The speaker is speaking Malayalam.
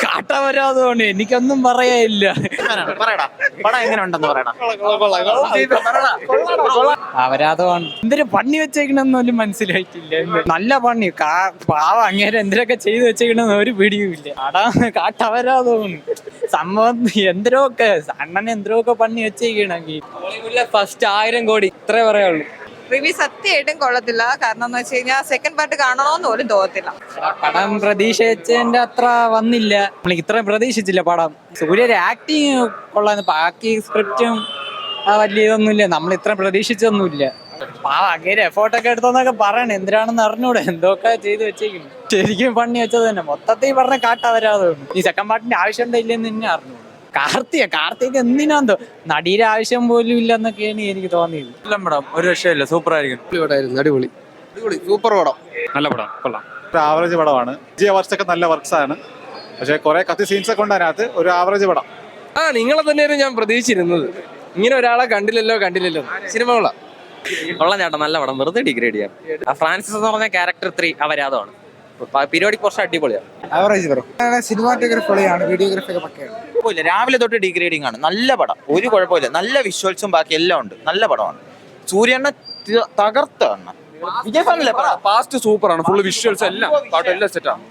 കാട്ടവരാതുകൊണ്ട് എനിക്കൊന്നും പറയാനില്ല. പറയടാ പടം എങ്ങനെ ഉണ്ടെന്ന് പറയടാ. അവരാതമാണ് എന്തൊരു പണി വെച്ചേക്കണെന്നൊന്നും മനസ്സിലായിട്ടില്ല. നല്ല പണി പാവം അങ്ങേരെ എന്തിനൊക്കെ ചെയ്തു വെച്ചേക്കണെന്ന് ഒരു പിടിയുമില്ല. കാട്ടവരാതമാണ് സംഭവം. എന്തരൊക്കെ അണ്ണൻ എന്തരൊക്കെ പണി വെച്ചേക്കണെങ്കിൽ ഫസ്റ്റ് 1000 കോടി ഇത്രേ പറയാനുള്ളൂ. റിവ്യൂ സത്യമായിട്ടും കൊള്ളത്തില്ല. കാരണം എന്ന് വെച്ച് കഴിഞ്ഞാൽ സെക്കൻഡ് പാർട്ട് കാണണമെന്ന് പോലും തോന്നത്തില്ല. പടം പ്രതീക്ഷിച്ചതിന്റെ അത്ര വന്നില്ല. നമ്മൾ ഇത്രയും പ്രതീക്ഷിച്ചില്ല പടം. സൂര്യയുടെ ആക്ടിങ് കൊള്ളാന്ന്, ബാക്കി സ്ക്രിപ്റ്റും വലിയ ഇതൊന്നുമില്ല. നമ്മൾ ഇത്രയും പ്രതീക്ഷിച്ചൊന്നുമില്ല. അങ്ങനെ എഫോർട്ടൊക്കെ എടുത്തോന്നൊക്കെ പറയണേ, എന്തിനാണെന്ന് അറിഞ്ഞൂടെ എന്തൊക്കെ ചെയ്ത് വെച്ചേക്കുന്നു. ശരിക്കും പണി വെച്ചത് തന്നെ മൊത്തത്തിൽ പറഞ്ഞ കാട്ടവരാതെ. ഈ സെക്കൻഡ് പാർട്ടിന്റെ ആവശ്യം ഉണ്ടയില്ലെന്ന് തന്നെ അറിഞ്ഞു. കാർത്തിക് എന്തിനാന്തോ നടിയുടെ ആവശ്യം പോലും ഇല്ലെന്നൊക്കെയാണ് എനിക്ക് തോന്നിയത്. പടം ഒരു രക്ഷയില്ല, സൂപ്പർ ആയിരിക്കും. അടിപൊളി സൂപ്പർ പടം. നല്ല പടം, കൊള്ളാം. ഒരു ആവറേജ് പടമാണ്. വർഷമൊക്കെ നല്ല വർക്ക്സ് ആണ്, പക്ഷെ കുറെ കത്തി സീൻസ് ഒക്കെ ഉണ്ട് അതിനകത്ത്. ഒരു ആവറേജ് പടം. നിങ്ങളെ തന്നെയാണ് ഞാൻ പ്രതീക്ഷിച്ചിരുന്നത്. ഇങ്ങനെ ഒരാളെ കണ്ടില്ലല്ലോ. സിനിമ കൊള്ളാം ചേട്ടാ, നല്ല പടം. വെറുതെ ഡിഗ്രേഡ് ചെയ്യാം. ഫ്രാൻസിസ് എന്ന് പറഞ്ഞ ക്യാരക്ടർ 3 അവരാധമാണ്. പീരിയോഡിക് കുറച്ച് അടിപൊളിയാണ്. ആവറേജ് പടം. സിനിമാറ്റോഗ്രാഫി പൊളിയാണ്, വീഡിയോഗ്രാഫി ഒക്കെ പക്കയാണ്. രാവിലെ തൊട്ട് ഡിഗ്രേഡിംഗ് ആണ്. നല്ല പടം, ഒരു കുഴപ്പമില്ല. നല്ല വിഷ്വൽസും ബാക്കി എല്ലാം ഉണ്ട്. നല്ല പടമാണ്. സൂര്യണ്ണ തകർത്ത. പാസ്റ്റ് സൂപ്പറാണ്. ഫുള്ള് വിഷ്വൽസ് എല്ലാം സെറ്റാണ്.